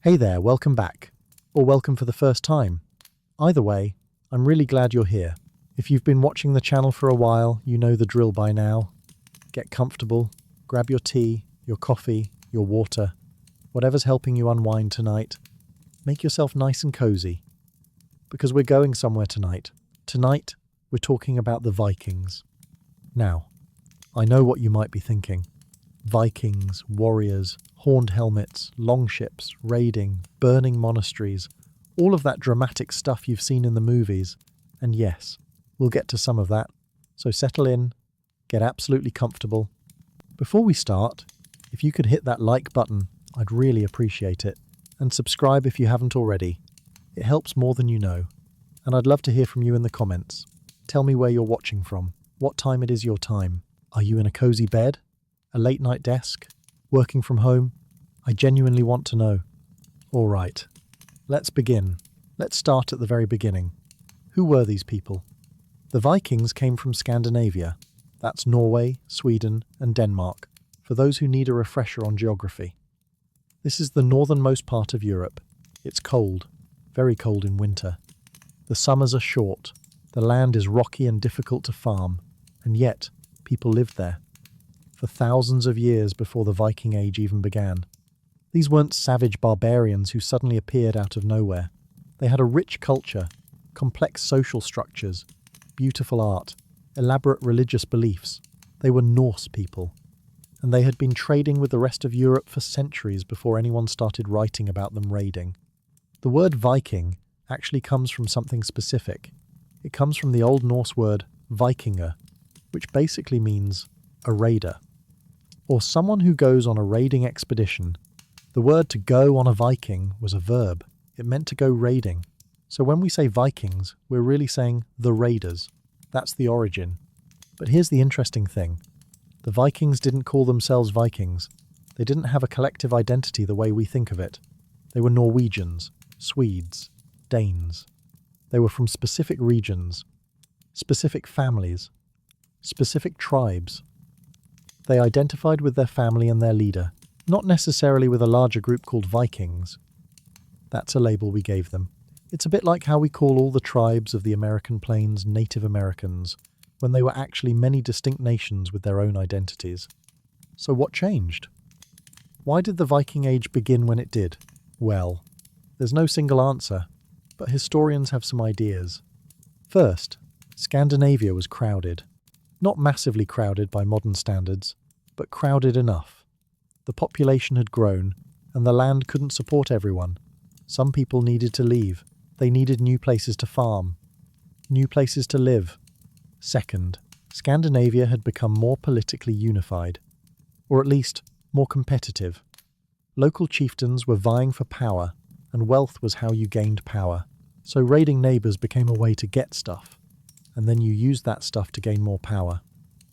Hey there, welcome back. Or welcome for the first time. Either way, I'm really glad you're here. If you've been watching the channel for a while, you know the drill by now. Get comfortable, grab your tea, your coffee, your water, whatever's helping you unwind tonight. Make yourself nice and cozy. Because we're going somewhere tonight. Tonight, we're talking about the Vikings. Now, I know what you might be thinking. Vikings, warriors, horned helmets, longships, raiding, burning monasteries, all of that dramatic stuff you've seen in the movies. And yes, we'll get to some of that. So settle in, get absolutely comfortable. Before we start, if you could hit that like button, I'd really appreciate it. And subscribe if you haven't already. It helps more than you know. And I'd love to hear from you in the comments. Tell me where you're watching from, what time it is your time. Are you in a cozy bed? A late night desk? Working from home? I genuinely want to know. All right, let's begin. Let's start at the very beginning. Who were these people? The Vikings came from Scandinavia. That's Norway, Sweden, and Denmark, for those who need a refresher on geography. This is the northernmost part of Europe. It's cold, very cold in winter. The summers are short. The land is rocky and difficult to farm, and yet people lived there. For thousands of years before the Viking Age even began. These weren't savage barbarians who suddenly appeared out of nowhere. They had a rich culture, complex social structures, beautiful art, elaborate religious beliefs. They were Norse people. And they had been trading with the rest of Europe for centuries before anyone started writing about them raiding. The word Viking actually comes from something specific. It comes from the Old Norse word vikingur, which basically means a raider, or someone who goes on a raiding expedition. The word to go on a Viking was a verb. It meant to go raiding. So when we say Vikings, we're really saying the raiders. That's the origin. But here's the interesting thing. The Vikings didn't call themselves Vikings. They didn't have a collective identity the way we think of it. They were Norwegians, Swedes, Danes. They were from specific regions, specific families, specific tribes. They identified with their family and their leader, not necessarily with a larger group called Vikings. That's a label we gave them. It's a bit like how we call all the tribes of the American plains Native Americans, when they were actually many distinct nations with their own identities. So what changed? Why did the Viking Age begin when it did? Well, there's no single answer, but historians have some ideas. First, Scandinavia was crowded. Not massively crowded by modern standards, but crowded enough. The population had grown, and the land couldn't support everyone. Some people needed to leave. They needed new places to farm, new places to live. Second, Scandinavia had become more politically unified, or at least more competitive. Local chieftains were vying for power, and wealth was how you gained power. So raiding neighbours became a way to get stuff, and then you used that stuff to gain more power.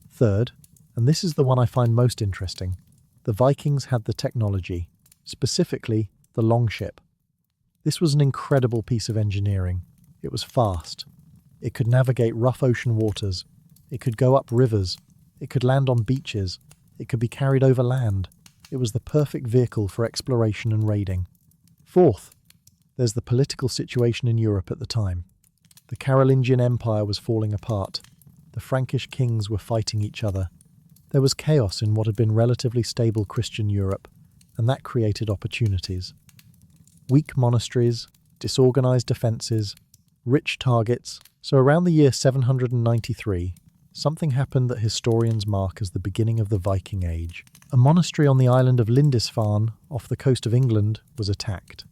Third, and this is the one I find most interesting, the Vikings had the technology, specifically the longship. This was an incredible piece of engineering. It was fast. It could navigate rough ocean waters. It could go up rivers. It could land on beaches. It could be carried over land. It was the perfect vehicle for exploration and raiding. Fourth, there's the political situation in Europe at the time. The Carolingian Empire was falling apart. The Frankish kings were fighting each other. There was chaos in what had been relatively stable Christian Europe, and that created opportunities. Weak monasteries, disorganized defenses, rich targets. So around the year 793, something happened that historians mark as the beginning of the Viking Age. A monastery on the island of Lindisfarne, off the coast of England, was attacked.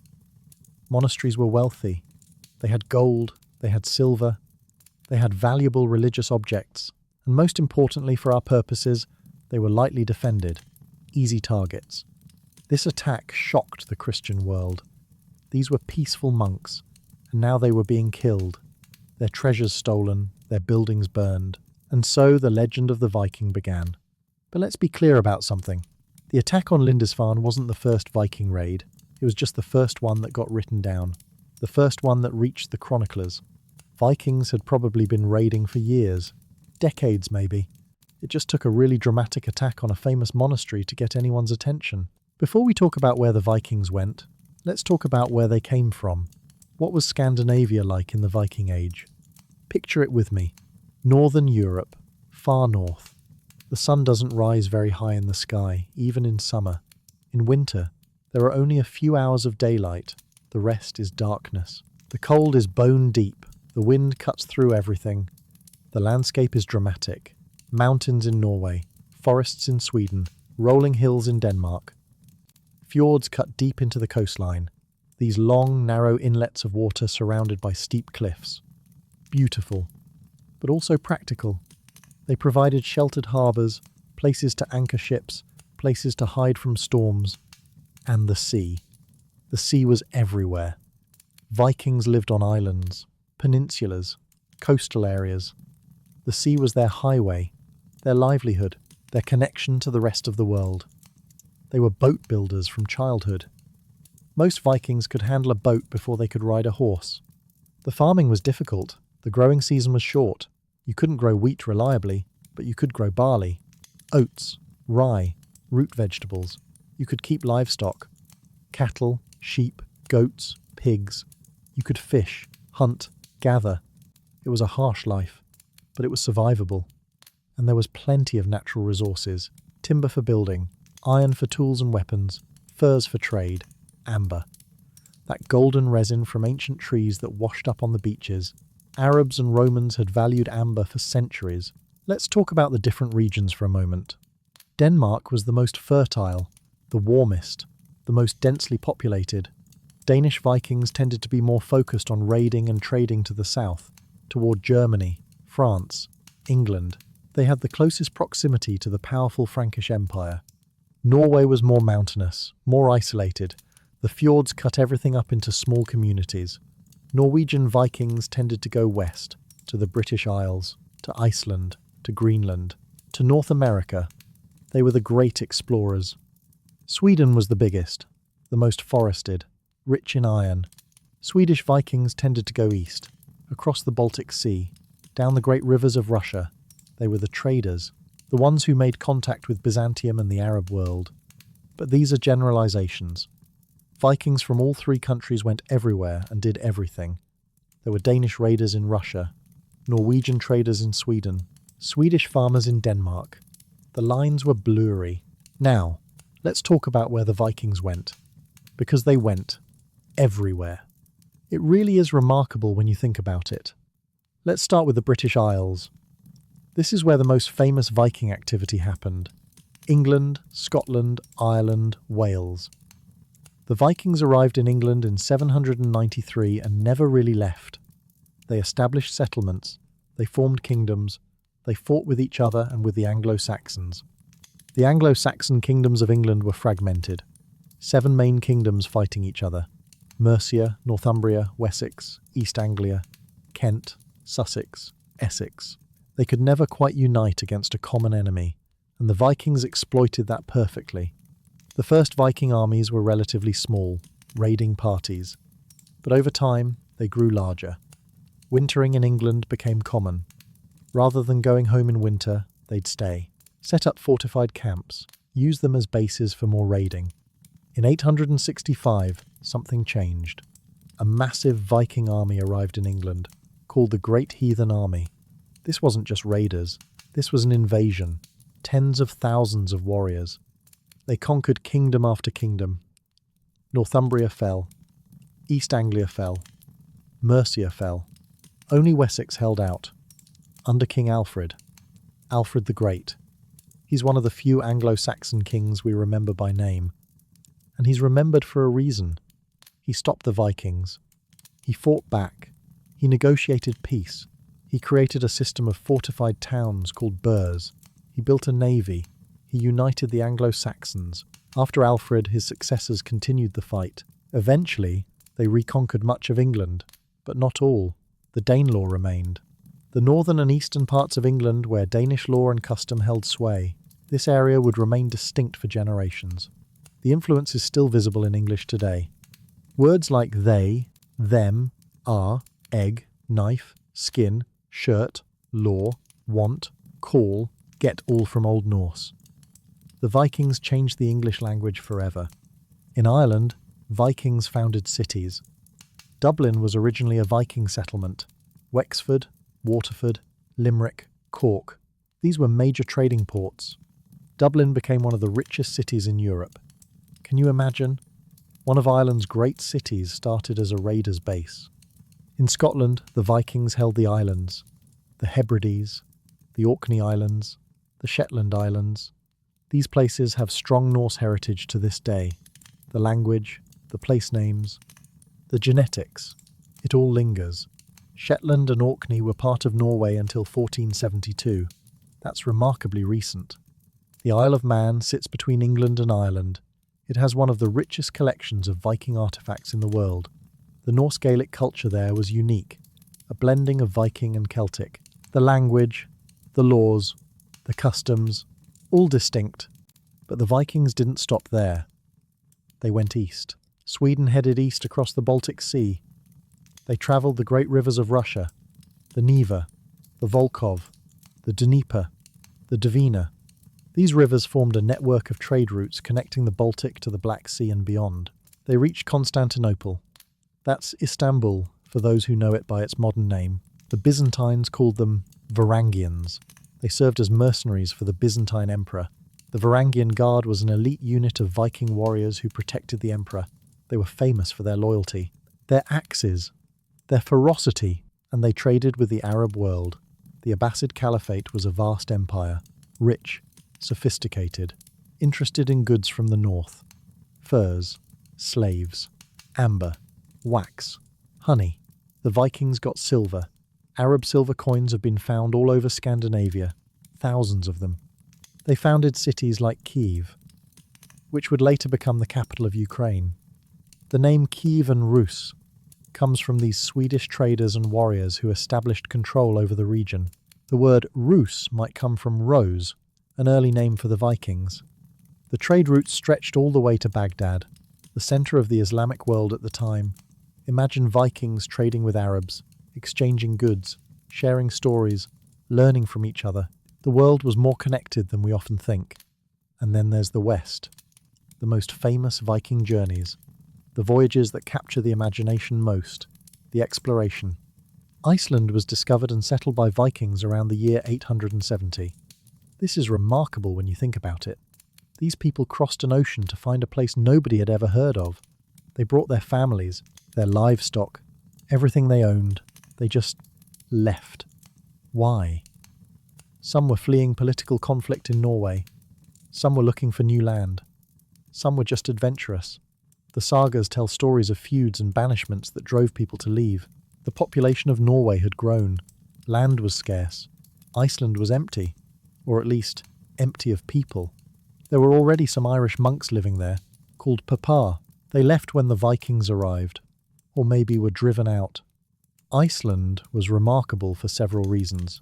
Monasteries were wealthy. They had gold, they had silver, they had valuable religious objects, and most importantly for our purposes, they were lightly defended, easy targets. This attack shocked the Christian world. These were peaceful monks, and now they were being killed, their treasures stolen, their buildings burned, and so the legend of the Viking began. But let's be clear about something. The attack on Lindisfarne wasn't the first Viking raid. It was just the first one that got written down, the first one that reached the chroniclers. Vikings had probably been raiding for years, decades maybe. It just took a really dramatic attack on a famous monastery to get anyone's attention. Before we talk about where the Vikings went, Let's talk about where they came from. What was Scandinavia like in the Viking Age? Picture it with me. Northern Europe, far north. The sun doesn't rise very high in the sky, even in summer. In winter, there are only a few hours of daylight. The rest is darkness. The cold is bone deep. The wind cuts through everything. The landscape is dramatic. Mountains in Norway, forests in Sweden, rolling hills in Denmark. Fjords cut deep into the coastline. These long, narrow inlets of water surrounded by steep cliffs. Beautiful, but also practical. They provided sheltered harbours, places to anchor ships, places to hide from storms, and the sea. The sea was everywhere. Vikings lived on islands, peninsulas, coastal areas. The sea was their highway, their livelihood, their connection to the rest of the world. They were boat builders from childhood. Most Vikings could handle a boat before they could ride a horse. The farming was difficult. The growing season was short. You couldn't grow wheat reliably, but you could grow barley, oats, rye, root vegetables. You could keep livestock, cattle, sheep, goats, pigs. You could fish, hunt, gather. It was a harsh life, but it was survivable. And there was plenty of natural resources: timber for building, iron for tools and weapons, furs for trade, amber. That golden resin from ancient trees that washed up on the beaches. Arabs and Romans had valued amber for centuries. Let's talk about the different regions for a moment. Denmark was the most fertile, the warmest, the most densely populated. Danish Vikings tended to be more focused on raiding and trading to the south, toward Germany, France, England. They had the closest proximity to the powerful Frankish Empire. Norway was more mountainous, more isolated. The fjords cut everything up into small communities. Norwegian Vikings tended to go west, to the British Isles, to Iceland, to Greenland, to North America. They were the great explorers. Sweden was the biggest, the most forested, rich in iron. Swedish Vikings tended to go east, across the Baltic Sea, down the great rivers of Russia. They were the traders, the ones who made contact with Byzantium and the Arab world. But these are generalizations. Vikings from all three countries went everywhere and did everything. There were Danish raiders in Russia, Norwegian traders in Sweden, Swedish farmers in Denmark. The lines were blurry. Now, let's talk about where the Vikings went. Because they went everywhere. It really is remarkable when you think about it. Let's start with the British Isles. This is where the most famous Viking activity happened. England, Scotland, Ireland, Wales. The Vikings arrived in England in 793 and never really left. They established settlements, they formed kingdoms, they fought with each other and with the Anglo-Saxons. The Anglo-Saxon kingdoms of England were fragmented. 7 main kingdoms fighting each other: Mercia, Northumbria, Wessex, East Anglia, Kent, Sussex, Essex. They could never quite unite against a common enemy, and the Vikings exploited that perfectly. The first Viking armies were relatively small, raiding parties. But over time, they grew larger. Wintering in England became common. Rather than going home in winter, they'd stay, set up fortified camps, use them as bases for more raiding. In 865, something changed. A massive Viking army arrived in England, called the Great Heathen Army. This wasn't just raiders, this was an invasion. Tens of thousands of warriors. They conquered kingdom after kingdom. Northumbria fell. East Anglia fell. Mercia fell. Only Wessex held out. Under King Alfred. Alfred the Great. He's one of the few Anglo-Saxon kings we remember by name. And he's remembered for a reason. He stopped the Vikings. He fought back. He negotiated peace. He created a system of fortified towns called burhs. He built a navy. He united the Anglo-Saxons. After Alfred, his successors continued the fight. Eventually, they reconquered much of England, but not all. The Danelaw remained. The northern and eastern parts of England where Danish law and custom held sway. This area would remain distinct for generations. The influence is still visible in English today. Words like they, them, are, egg, knife, skin, shirt, law, want, call, get all from Old Norse. The Vikings changed the English language forever. In Ireland, Vikings founded cities. Dublin was originally a Viking settlement. Wexford, Waterford, Limerick, Cork. These were major trading ports. Dublin became one of the richest cities in Europe. Can you imagine? One of Ireland's great cities started as a raider's base. In Scotland, the Vikings held the islands, the Hebrides, the Orkney Islands, the Shetland Islands. These places have strong Norse heritage to this day. The language, the place names, the genetics, it all lingers. Shetland and Orkney were part of Norway until 1472. That's remarkably recent. The Isle of Man sits between England and Ireland. It has one of the richest collections of Viking artifacts in the world. The Norse Gaelic culture there was unique, a blending of Viking and Celtic. The language, the laws, the customs, all distinct. But the Vikings didn't stop there. They went east. Sweden headed east across the Baltic Sea. They travelled the great rivers of Russia, the Neva, the Volkhov, the Dnieper, the Dvina. These rivers formed a network of trade routes connecting the Baltic to the Black Sea and beyond. They reached Constantinople. That's Istanbul, for those who know it by its modern name. The Byzantines called them Varangians. They served as mercenaries for the Byzantine emperor. The Varangian Guard was an elite unit of Viking warriors who protected the emperor. They were famous for their loyalty, their axes, their ferocity, and they traded with the Arab world. The Abbasid Caliphate was a vast empire, rich, sophisticated, interested in goods from the north. Furs, slaves, amber, wax, honey. The Vikings got silver. Arab silver coins have been found all over Scandinavia, thousands of them. They founded cities like Kiev, which would later become the capital of Ukraine. The name Kievan Rus comes from these Swedish traders and warriors who established control over the region. The word Rus might come from rose, an early name for the Vikings. The trade routes stretched all the way to Baghdad, the center of the Islamic world at the time. Imagine Vikings trading with Arabs, exchanging goods, sharing stories, learning from each other. The world was more connected than we often think. And then there's the West, the most famous Viking journeys, the voyages that capture the imagination most, the exploration. Iceland was discovered and settled by Vikings around the year 870. This is remarkable when you think about it. These people crossed an ocean to find a place nobody had ever heard of. They brought their families, their livestock, everything they owned. They just left. Why? Some were fleeing political conflict in Norway. Some were looking for new land. Some were just adventurous. The sagas tell stories of feuds and banishments that drove people to leave. The population of Norway had grown. Land was scarce. Iceland was empty, or at least empty of people. There were already some Irish monks living there, called Papa. They left when the Vikings arrived, or maybe were driven out. Iceland was remarkable for several reasons.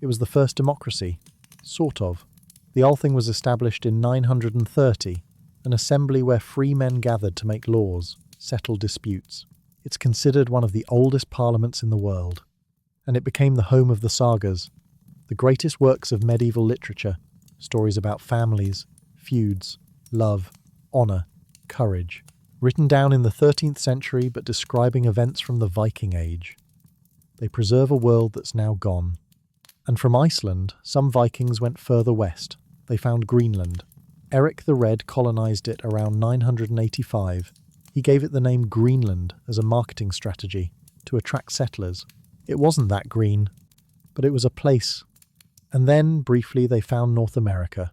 It was the first democracy, sort of. The Althing was established in 930, an assembly where free men gathered to make laws, settle disputes. It's considered one of the oldest parliaments in the world, and it became the home of the sagas, the greatest works of medieval literature, stories about families, feuds, love, honour, courage, written down in the 13th century but describing events from the Viking Age. They preserve a world that's now gone. And from Iceland, some Vikings went further west. They found Greenland. Eric the Red colonised it around 985. He gave it the name Greenland as a marketing strategy to attract settlers. It wasn't that green, but it was a place. And then, briefly, they found North America.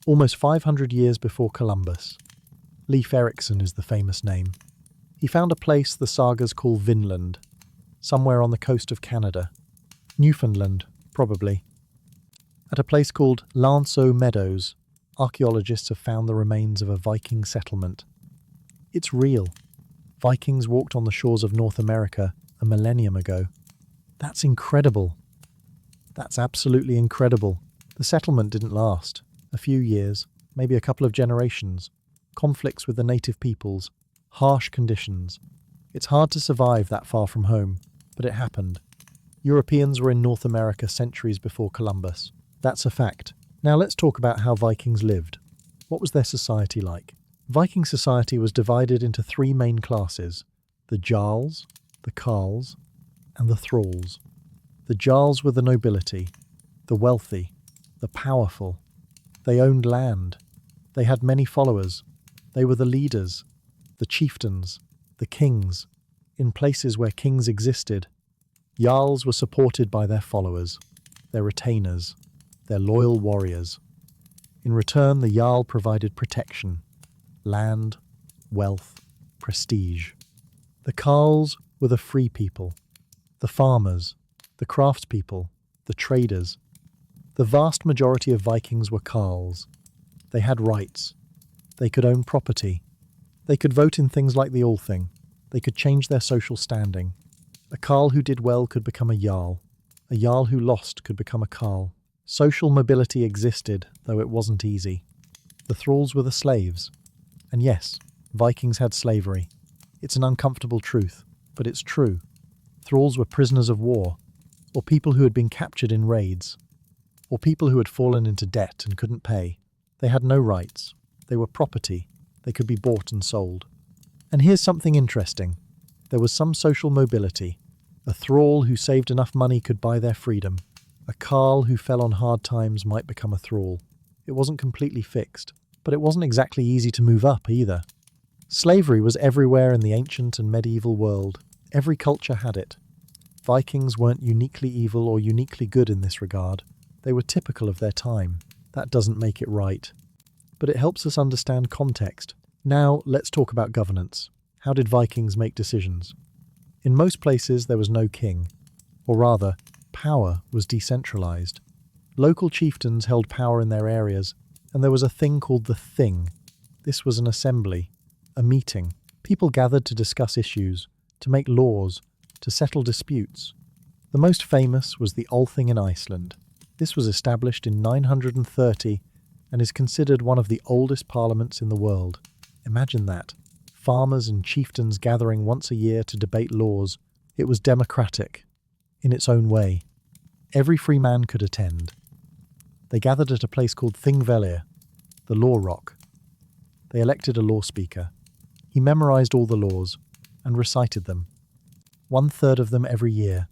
Almost 500 years before Columbus. Leif Erikson is the famous name. He found a place the sagas call Vinland, somewhere on the coast of Canada. Newfoundland, probably. At a place called Lanceau Meadows, archaeologists have found the remains of a Viking settlement. It's real. Vikings walked on the shores of North America a millennium ago. That's incredible. That's absolutely incredible. The settlement didn't last. A few years, maybe a couple of generations. Conflicts with the native peoples. Harsh conditions. It's hard to survive that far from home, but it happened. Europeans were in North America centuries before Columbus. That's a fact. Now let's talk about how Vikings lived. What was their society like? Viking society was divided into three main classes: the jarls, the carls, and the thralls. The jarls were the nobility, the wealthy, the powerful. They owned land. They had many followers. They were the leaders, the chieftains, the kings, in places where kings existed. Jarls were supported by their followers, their retainers, their loyal warriors. In return, the jarl provided protection, land, wealth, prestige. The carls were the free people, the farmers, the craftspeople, the traders. The vast majority of Vikings were carls. They had rights. They could own property. They could vote in things like the Althing. They could change their social standing. A carl who did well could become a jarl. A jarl who lost could become a carl. Social mobility existed, though it wasn't easy. The thralls were the slaves. And yes, Vikings had slavery. It's an uncomfortable truth, but it's true. Thralls were prisoners of war, or people who had been captured in raids, or people who had fallen into debt and couldn't pay. They had no rights. They were property. They could be bought and sold. And here's something interesting. There was some social mobility. A thrall who saved enough money could buy their freedom. A carl who fell on hard times might become a thrall. It wasn't completely fixed, but it wasn't exactly easy to move up either. Slavery was everywhere in the ancient and medieval world. Every culture had it. Vikings weren't uniquely evil or uniquely good in this regard. They were typical of their time. That doesn't make it right. But it helps us understand context. Now, let's talk about governance. How did Vikings make decisions? In most places, there was no king. Or rather, power was decentralized. Local chieftains held power in their areas, and there was a thing called the Thing. This was an assembly, a meeting. People gathered to discuss issues, to make laws, to settle disputes. The most famous was the Althing in Iceland. This was established in 930 and is considered one of the oldest parliaments in the world. Imagine that. Farmers and chieftains gathering once a year to debate laws. It was democratic, in its own way. Every free man could attend. They gathered at a place called Thingvellir, the law rock. They elected a law speaker. He memorized all the laws and recited them, 1/3 of them every year,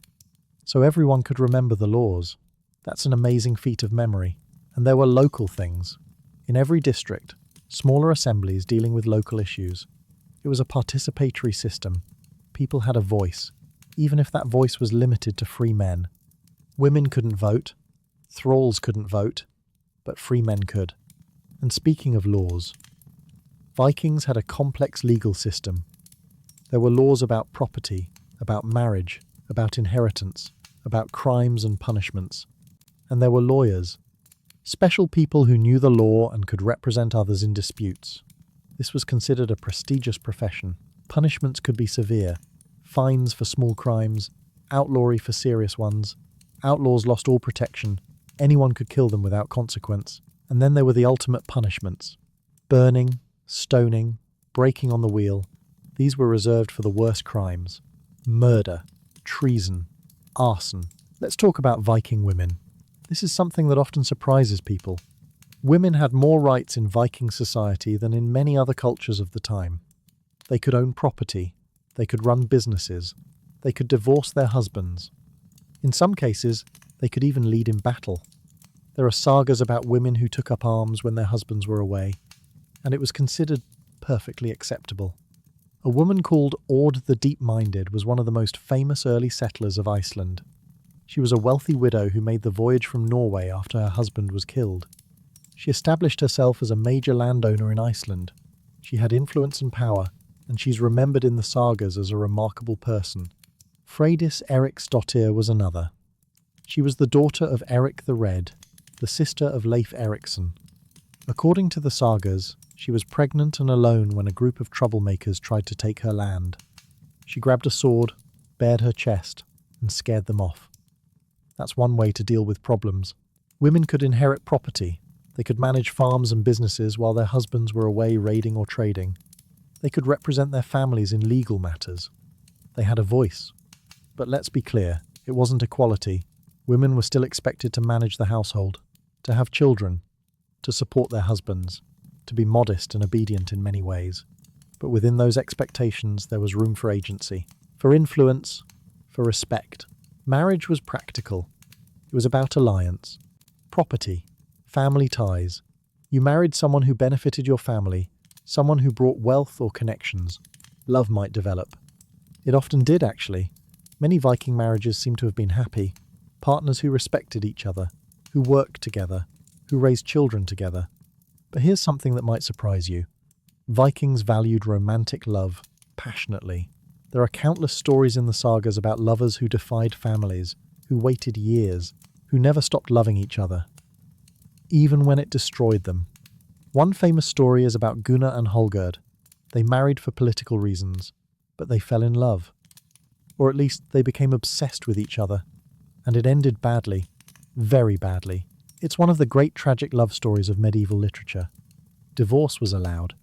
so everyone could remember the laws. That's an amazing feat of memory. And there were local things. In every district, smaller assemblies dealing with local issues. It was a participatory system. People had a voice, even if that voice was limited to free men. Women couldn't vote, thralls couldn't vote, but free men could. And speaking of laws, Vikings had a complex legal system. There were laws about property, about marriage, about inheritance, about crimes and punishments. And there were lawyers, special people who knew the law and could represent others in disputes. This was considered a prestigious profession. Punishments could be severe: fines for small crimes, outlawry for serious ones. Outlaws lost all protection. Anyone could kill them without consequence. And then there were the ultimate punishments: burning, stoning, breaking on the wheel. These were reserved for the worst crimes: murder, treason, arson. Let's talk about Viking women. This is something that often surprises people. Women had more rights in Viking society than in many other cultures of the time. They could own property. They could run businesses. They could divorce their husbands. In some cases, they could even lead in battle. There are sagas about women who took up arms when their husbands were away, and it was considered perfectly acceptable. A woman called Ord the Deep-Minded was one of the most famous early settlers of Iceland. She was a wealthy widow who made the voyage from Norway after her husband was killed. She established herself as a major landowner in Iceland. She had influence and power, and she's remembered in the sagas as a remarkable person. Freydis Eriksdottir was another. She was the daughter of Eric the Red, the sister of Leif Erikson. According to the sagas, she was pregnant and alone when a group of troublemakers tried to take her land. She grabbed a sword, bared her chest, and scared them off. That's one way to deal with problems. Women could inherit property. They could manage farms and businesses while their husbands were away raiding or trading. They could represent their families in legal matters. They had a voice. But let's be clear, it wasn't equality. Women were still expected to manage the household, to have children, to support their husbands. to be modest and obedient in many ways. But within those expectations, there was room for agency, for influence, for respect. Marriage was practical. It was about alliance, property, family ties. You married someone who benefited your family, someone who brought wealth or connections. Love might develop. It often did, actually. Many Viking marriages seem to have been happy. Partners who respected each other, who worked together, who raised children together. But here's something that might surprise you. Vikings valued romantic love passionately. There are countless stories in the sagas about lovers who defied families, who waited years, who never stopped loving each other, even when it destroyed them. One famous story is about Gunnar and Hallgerd. They married for political reasons, but they fell in love. Or at least they became obsessed with each other. And it ended badly, very badly. It's one of the great tragic love stories of medieval literature. Divorce was allowed,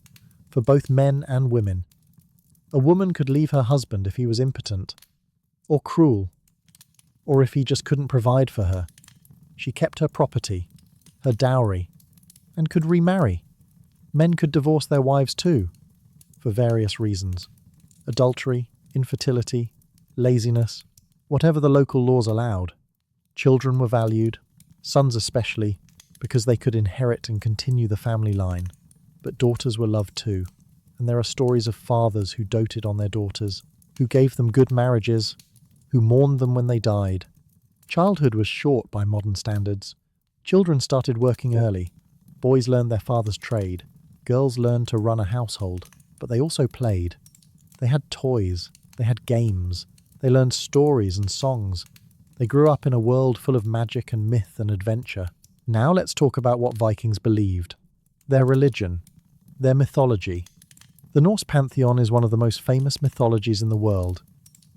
for both men and women. A woman could leave her husband if he was impotent, or cruel, or if he just couldn't provide for her. She kept her property, her dowry, and could remarry. Men could divorce their wives too, for various reasons. Adultery, infertility, laziness, whatever the local laws allowed. Children were valued, sons especially, because they could inherit and continue the family line. But daughters were loved too, and there are stories of fathers who doted on their daughters, who gave them good marriages, who mourned them when they died. Childhood was short by modern standards. Children started working early. Boys learned their father's trade. Girls learned to run a household, but they also played. They had toys. They had games. They learned stories and songs. They grew up in a world full of magic and myth and adventure. Now let's talk about what Vikings believed. Their religion. Their mythology. The Norse pantheon is one of the most famous mythologies in the world,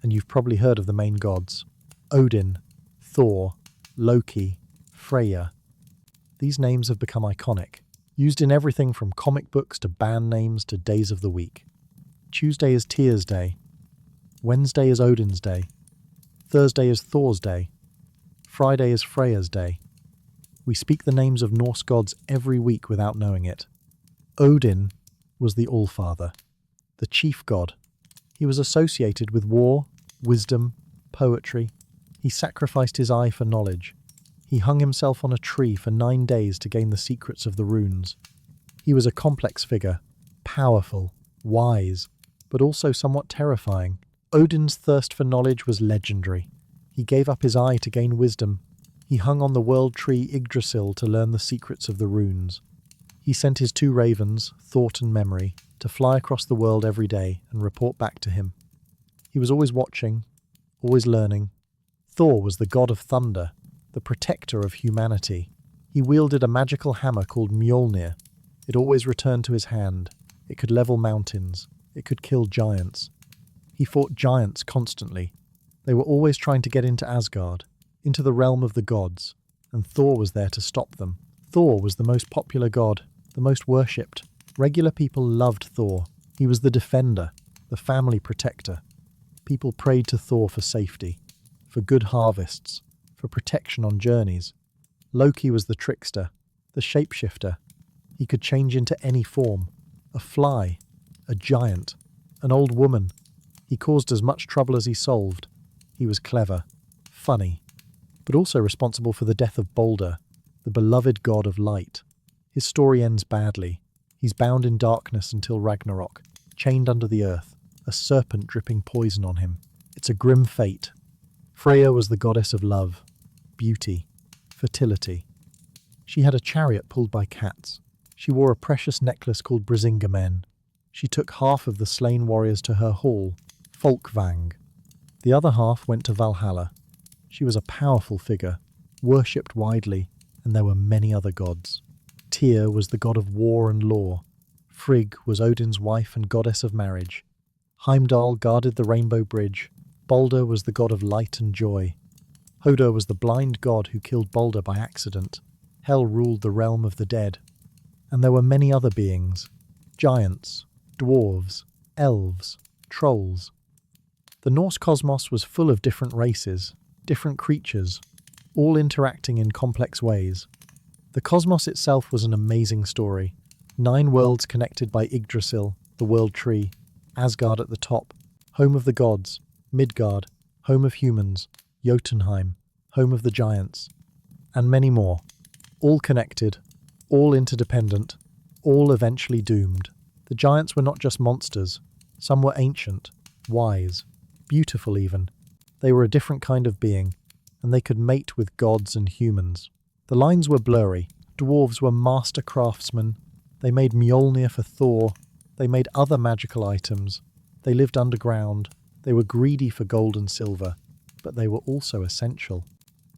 and you've probably heard of the main gods. Odin, Thor, Loki, Freyja. These names have become iconic, used in everything from comic books to band names to days of the week. Tuesday is Tyr's Day. Wednesday is Odin's Day. Thursday is Thor's Day. Friday is Freyja's Day. We speak the names of Norse gods every week without knowing it. Odin was the Allfather, the chief god. He was associated with war, wisdom, poetry. He sacrificed his eye for knowledge. He hung himself on a tree for 9 days to gain the secrets of the runes. He was a complex figure, powerful, wise, but also somewhat terrifying. Odin's thirst for knowledge was legendary. He gave up his eye to gain wisdom. He hung on the world tree Yggdrasil to learn the secrets of the runes. He sent his 2 ravens, Thought and Memory, to fly across the world every day and report back to him. He was always watching, always learning. Thor was the god of thunder, the protector of humanity. He wielded a magical hammer called Mjolnir. It always returned to his hand. It could level mountains. It could kill giants. He fought giants constantly. They were always trying to get into Asgard, into the realm of the gods, and Thor was there to stop them. Thor was the most popular god, the most worshipped. Regular people loved Thor. He was the defender, the family protector. People prayed to Thor for safety, for good harvests, for protection on journeys. Loki was the trickster, the shapeshifter. He could change into any form, a fly, a giant, an old woman. He caused as much trouble as he solved. He was clever, funny, but also responsible for the death of Balder, the beloved god of light. His story ends badly. He's bound in darkness until Ragnarok, chained under the earth, a serpent dripping poison on him. It's a grim fate. Freyja was the goddess of love, beauty, fertility. She had a chariot pulled by cats. She wore a precious necklace called Brisingamen. She took half of the slain warriors to her hall, Folkvang. The other half went to Valhalla. She was a powerful figure, worshipped widely, and there were many other gods. Tyr was the god of war and law. Frigg was Odin's wife and goddess of marriage. Heimdall guarded the Rainbow Bridge. Balder was the god of light and joy. Hodor was the blind god who killed Balder by accident. Hel ruled the realm of the dead. And there were many other beings. Giants, dwarves, elves, trolls. The Norse cosmos was full of different races, different creatures, all interacting in complex ways. The cosmos itself was an amazing story, 9 worlds connected by Yggdrasil, the world tree, Asgard at the top, home of the gods, Midgard, home of humans, Jotunheim, home of the giants, and many more. All connected, all interdependent, all eventually doomed. The giants were not just monsters. Some were ancient, wise, beautiful even. They were a different kind of being, and they could mate with gods and humans. The lines were blurry. Dwarves were master craftsmen. They made Mjolnir for Thor. They made other magical items. They lived underground. They were greedy for gold and silver, but they were also essential.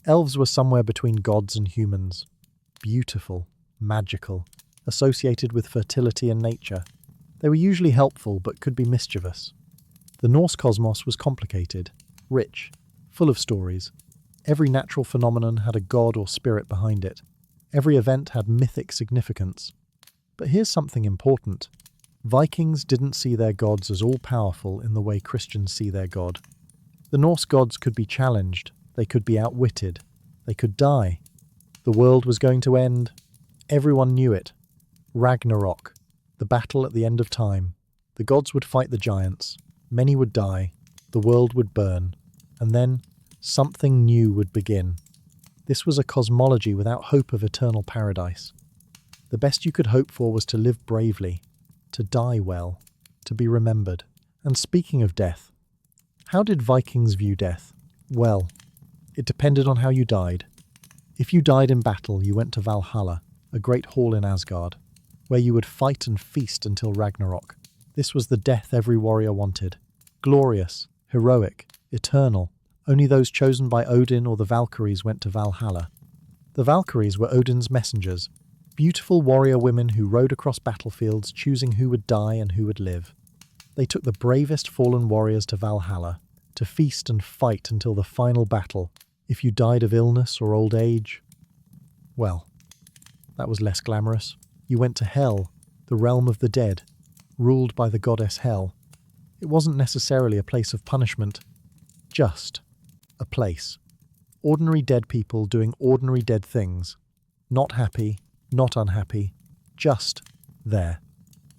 Elves were somewhere between gods and humans. Beautiful, magical, associated with fertility and nature. They were usually helpful but could be mischievous. The Norse cosmos was complicated, rich, full of stories. Every natural phenomenon had a god or spirit behind it. Every event had mythic significance. But here's something important. Vikings didn't see their gods as all-powerful in the way Christians see their god. The Norse gods could be challenged, they could be outwitted, they could die. The world was going to end. Everyone knew it. Ragnarok, the battle at the end of time. The gods would fight the giants, many would die, the world would burn, and then something new would begin. This was a cosmology without hope of eternal paradise. The best you could hope for was to live bravely, to die well, to be remembered. And speaking of death, how did Vikings view death? Well, it depended on how you died. If you died in battle, you went to Valhalla, a great hall in Asgard, where you would fight and feast until Ragnarok. This was the death every warrior wanted. Glorious, heroic, eternal. Only those chosen by Odin or the Valkyries went to Valhalla. The Valkyries were Odin's messengers, beautiful warrior women who rode across battlefields choosing who would die and who would live. They took the bravest fallen warriors to Valhalla, to feast and fight until the final battle. If you died of illness or old age, well, that was less glamorous. You went to Hell, the realm of the dead, ruled by the goddess Hel. It wasn't necessarily a place of punishment, just a place. Ordinary dead people doing ordinary dead things. Not happy, not unhappy, just there.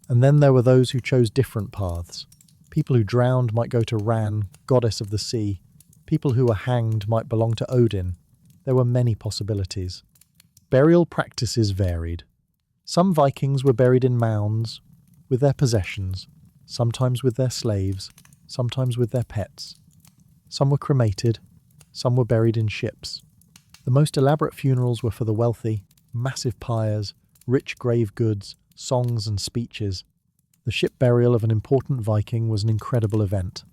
And then there were those who chose different paths. People who drowned might go to Ran, goddess of the sea. People who were hanged might belong to Odin. There were many possibilities. Burial practices varied. Some Vikings were buried in mounds, with their possessions, sometimes with their slaves, sometimes with their pets. Some were cremated, some were buried in ships. The most elaborate funerals were for the wealthy, massive pyres, rich grave goods, songs and speeches. The ship burial of an important Viking was an incredible event.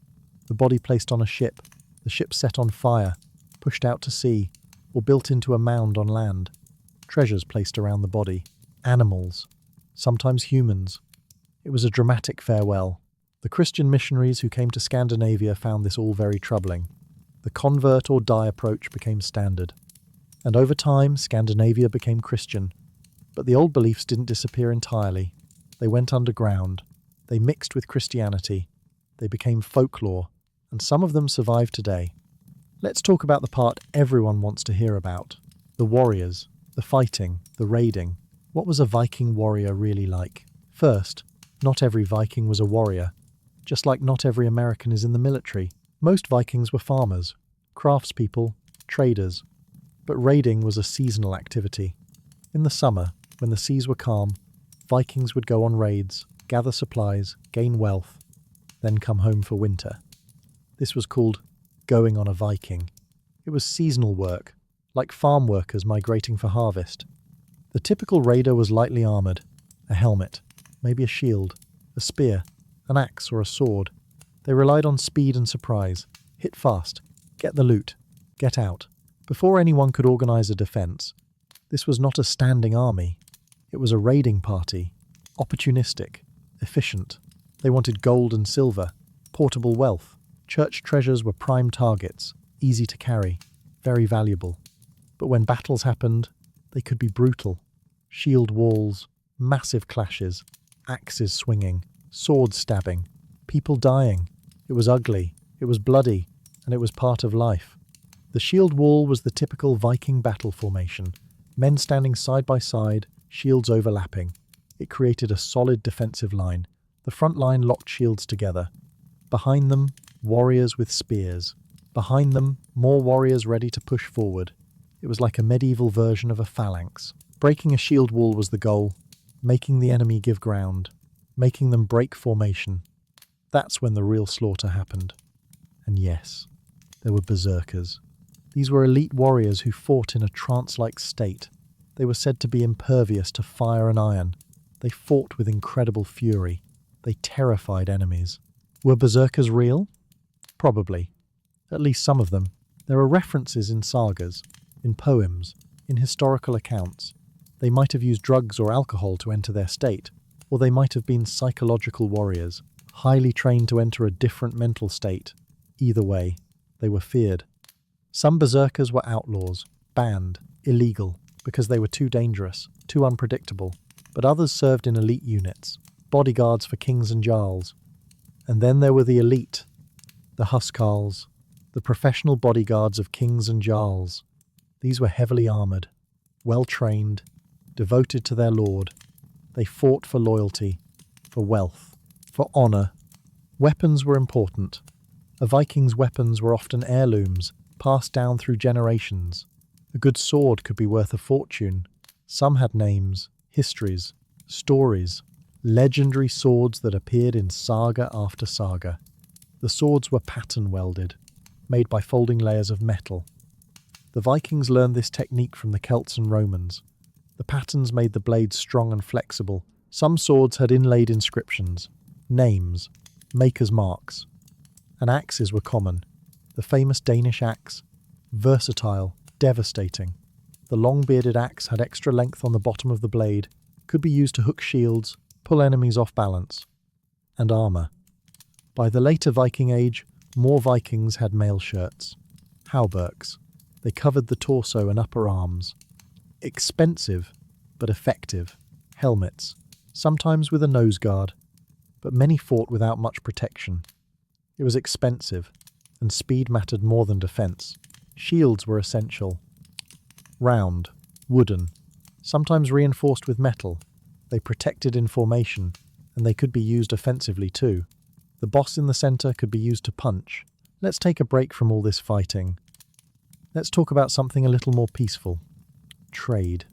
The body placed on a ship, the ship set on fire, pushed out to sea, or built into a mound on land. Treasures placed around the body. Animals, sometimes humans. It was a dramatic farewell. The Christian missionaries who came to Scandinavia found this all very troubling. The convert or die approach became standard. And over time, Scandinavia became Christian. But the old beliefs didn't disappear entirely. They went underground. They mixed with Christianity. They became folklore, and some of them survive today. Let's talk about the part everyone wants to hear about. The warriors, the fighting, the raiding. What was a Viking warrior really like? First, not every Viking was a warrior, just like not every American is in the military. Most Vikings were farmers, craftspeople, traders. But raiding was a seasonal activity. In the summer, when the seas were calm, Vikings would go on raids, gather supplies, gain wealth, then come home for winter. This was called going on a Viking. It was seasonal work, like farm workers migrating for harvest. The typical raider was lightly armoured, a helmet, maybe a shield, a spear, an axe or a sword. They relied on speed and surprise, hit fast, get the loot, get out. Before anyone could organise a defence, this was not a standing army. It was a raiding party, opportunistic, efficient. They wanted gold and silver, portable wealth. Church treasures were prime targets, easy to carry, very valuable. But when battles happened, they could be brutal. Shield walls, massive clashes, axes swinging, swords stabbing, people dying. It was ugly, it was bloody, and it was part of life. The shield wall was the typical Viking battle formation, men standing side by side, shields overlapping. It created a solid defensive line. The front line locked shields together. Behind them, warriors with spears. Behind them, more warriors ready to push forward. It was like a medieval version of a phalanx. Breaking a shield wall was the goal, making the enemy give ground, making them break formation. That's when the real slaughter happened. And yes, there were berserkers. These were elite warriors who fought in a trance-like state. They were said to be impervious to fire and iron. They fought with incredible fury. They terrified enemies. Were berserkers real? Probably. At least some of them. There are references in sagas, in poems, in historical accounts. They might have used drugs or alcohol to enter their state, or they might have been psychological warriors, highly trained to enter a different mental state. Either way, they were feared. Some berserkers were outlaws, banned, illegal, because they were too dangerous, too unpredictable, but others served in elite units, bodyguards for kings and jarls. And then there were the elite, the huskarls, the professional bodyguards of kings and jarls. These were heavily armoured, well-trained, devoted to their lord. They fought for loyalty, for wealth, for honour. Weapons were important. A Viking's weapons were often heirlooms, passed down through generations. A good sword could be worth a fortune. Some had names, histories, stories, legendary swords that appeared in saga after saga. The swords were pattern-welded, made by folding layers of metal. The Vikings learned this technique from the Celts and Romans. The patterns made the blades strong and flexible. Some swords had inlaid inscriptions, names, maker's marks. And axes were common. The famous Danish axe, versatile, devastating. The long-bearded axe had extra length on the bottom of the blade, could be used to hook shields, pull enemies off balance. And armour. By the later Viking Age, more Vikings had mail shirts, hauberks. They covered the torso and upper arms. Expensive, but effective. Helmets, sometimes with a nose guard, but many fought without much protection. It was expensive, and speed mattered more than defence. Shields were essential. Round, wooden, sometimes reinforced with metal. They protected in formation, and they could be used offensively too. The boss in the centre could be used to punch. Let's take a break from all this fighting. Let's talk about something a little more peaceful. Trade.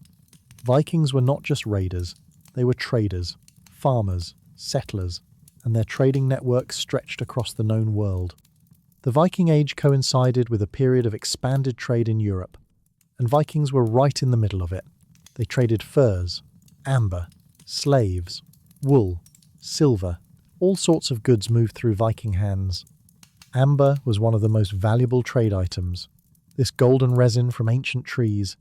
Vikings were not just raiders, they were traders, farmers, settlers, and their trading networks stretched across the known world. The Viking Age coincided with a period of expanded trade in Europe, and Vikings were right in the middle of it. They traded furs, amber, slaves, wool, silver. All sorts of goods moved through Viking hands. Amber was one of the most valuable trade items. This golden resin from ancient trees,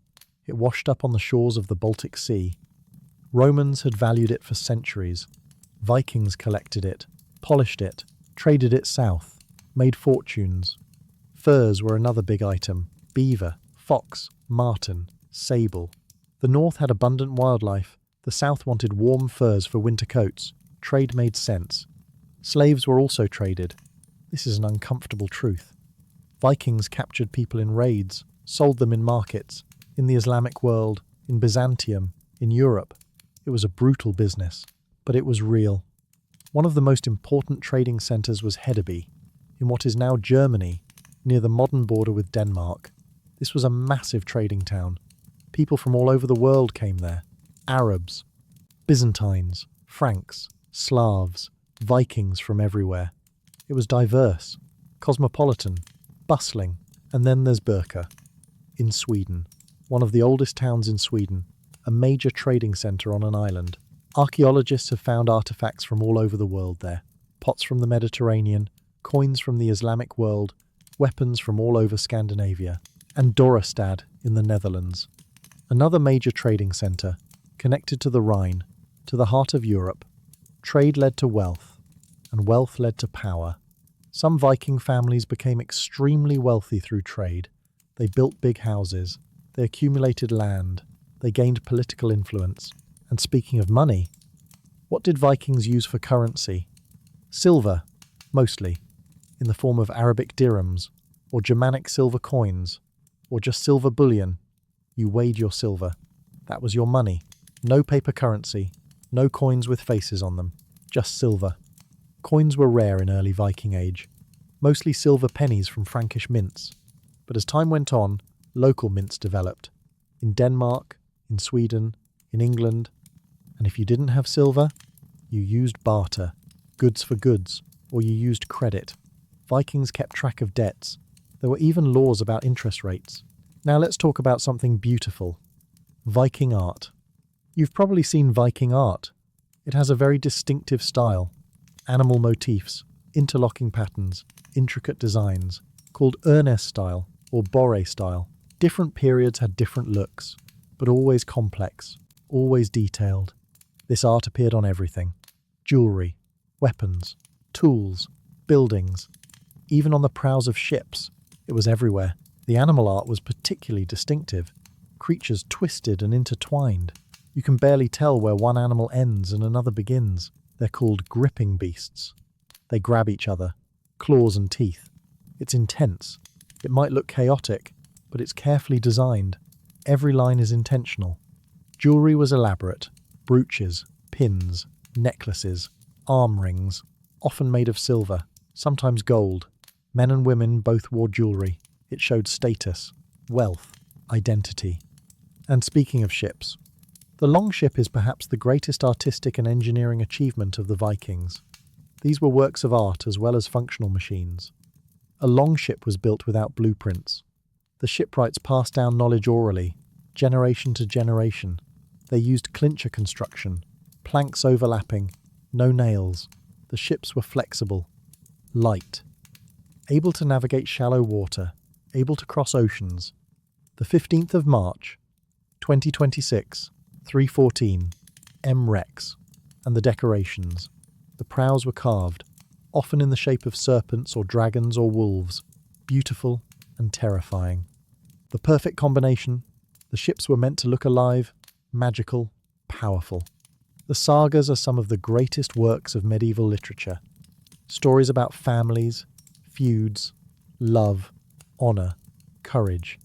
it washed up on the shores of the Baltic Sea. Romans had valued it for centuries. Vikings collected it, polished it, traded it south, made fortunes. Furs were another big item. Beaver, fox, marten, sable. The north had abundant wildlife. The south wanted warm furs for winter coats. Trade made sense. Slaves were also traded. This is an uncomfortable truth. Vikings captured people in raids, sold them in markets, in the Islamic world, in Byzantium, in Europe. It was a brutal business, but it was real. One of the most important trading centres was Hedeby, in what is now Germany, near the modern border with Denmark. This was a massive trading town. People from all over the world came there. Arabs, Byzantines, Franks, Slavs, Vikings from everywhere. It was diverse, cosmopolitan, bustling. And then there's Birka, in Sweden, one of the oldest towns in Sweden, a major trading centre on an island. Archaeologists have found artefacts from all over the world there. Pots from the Mediterranean, coins from the Islamic world, weapons from all over Scandinavia, and Dorestad in the Netherlands. Another major trading centre, connected to the Rhine, to the heart of Europe. Trade led to wealth, and wealth led to power. Some Viking families became extremely wealthy through trade. They built big houses, they accumulated land, they gained political influence. And speaking of money, what did Vikings use for currency? Silver, mostly, in the form of Arabic dirhams, or Germanic silver coins, or just silver bullion. You weighed your silver. That was your money. No paper currency, No coins with faces on them, just silver. Coins were rare in early Viking age, mostly silver pennies from Frankish mints. But as time went on, local mints developed. In Denmark, in Sweden, in England. And if you didn't have silver, you used barter, goods for goods, or you used credit. Vikings kept track of debts. There were even laws about interest rates. Now let's talk about something beautiful. Viking art. You've probably seen Viking art. It has a very distinctive style. Animal motifs, interlocking patterns, intricate designs, called Ørnes style or Bore style. Different periods had different looks, but always complex, always detailed. This art appeared on everything. Jewellery, weapons, tools, buildings, even on the prows of ships. It was everywhere. The animal art was particularly distinctive. Creatures twisted and intertwined. You can barely tell where one animal ends and another begins. They're called gripping beasts. They grab each other, claws and teeth. It's intense. It might look chaotic, but it's carefully designed. Every line is intentional. Jewellery was elaborate. Brooches, pins, necklaces, arm rings, often made of silver, sometimes gold. Men and women both wore jewellery. It showed status, wealth, identity. And speaking of ships, the longship is perhaps the greatest artistic and engineering achievement of the Vikings. These were works of art as well as functional machines. A longship was built without blueprints. The shipwrights passed down knowledge orally, generation to generation. They used clincher construction, planks overlapping, no nails. The ships were flexible, light, able to navigate shallow water, able to cross oceans. The 15th of March, 2026, 3:14, M. Rex, and the decorations. The prows were carved, often in the shape of serpents or dragons or wolves, beautiful and terrifying. The perfect combination. The ships were meant to look alive, magical, powerful. The sagas are some of the greatest works of medieval literature. Stories about families, feuds, love, honour, courage.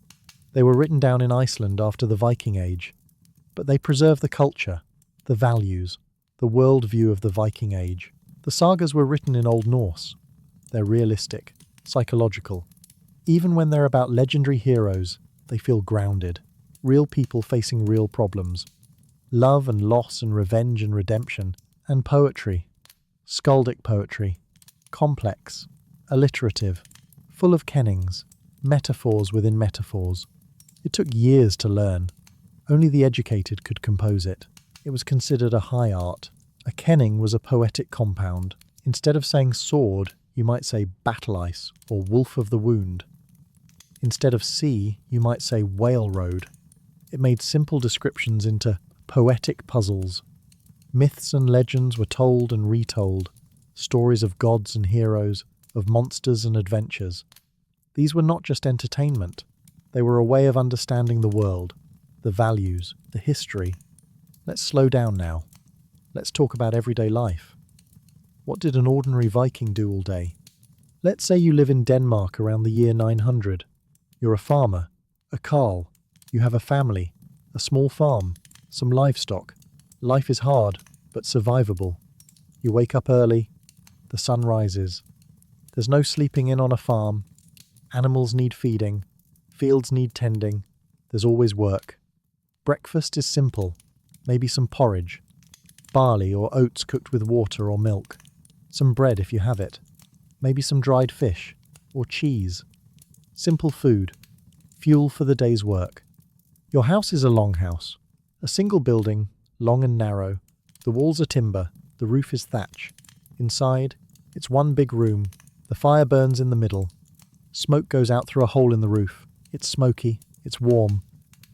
They were written down in Iceland after the Viking Age, but they preserve the culture, the values, the worldview of the Viking Age. The sagas were written in Old Norse. They're realistic, psychological. Even when they're about legendary heroes, they feel grounded. Real people facing real problems. Love and loss and revenge and redemption. And poetry. Skaldic poetry. Complex. Alliterative. Full of kennings. Metaphors within metaphors. It took years to learn. Only the educated could compose it. It was considered a high art. A kenning was a poetic compound. Instead of saying sword, you might say battle ice or wolf of the wound. Instead of sea, you might say whale road. It made simple descriptions into poetic puzzles. Myths and legends were told and retold. Stories of gods and heroes, of monsters and adventures. These were not just entertainment. They were a way of understanding the world, the values, the history. Let's slow down now. Let's talk about everyday life. What did an ordinary Viking do all day? Let's say you live in Denmark around the year 900. You're a farmer, a carl. You have a family, a small farm, some livestock. Life is hard, but survivable. You wake up early. The sun rises. There's no sleeping in on a farm. Animals need feeding. Fields need tending. There's always work. Breakfast is simple. Maybe some porridge. Barley or oats cooked with water or milk. Some bread if you have it. Maybe some dried fish or cheese. Simple food. Fuel for the day's work. Your house is a longhouse. A single building, long and narrow. The walls are timber. The roof is thatch. Inside, it's one big room. The fire burns in the middle. Smoke goes out through a hole in the roof. It's smoky. It's warm.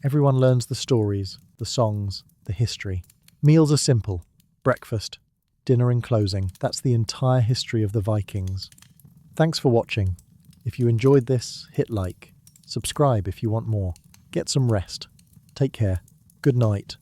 Everyone learns the stories, the songs, the history. Meals are simple. Breakfast, dinner and closing. That's the entire history of the Vikings. Thanks for watching. If you enjoyed this, hit like. Subscribe if you want more. Get some rest. Take care. Good night.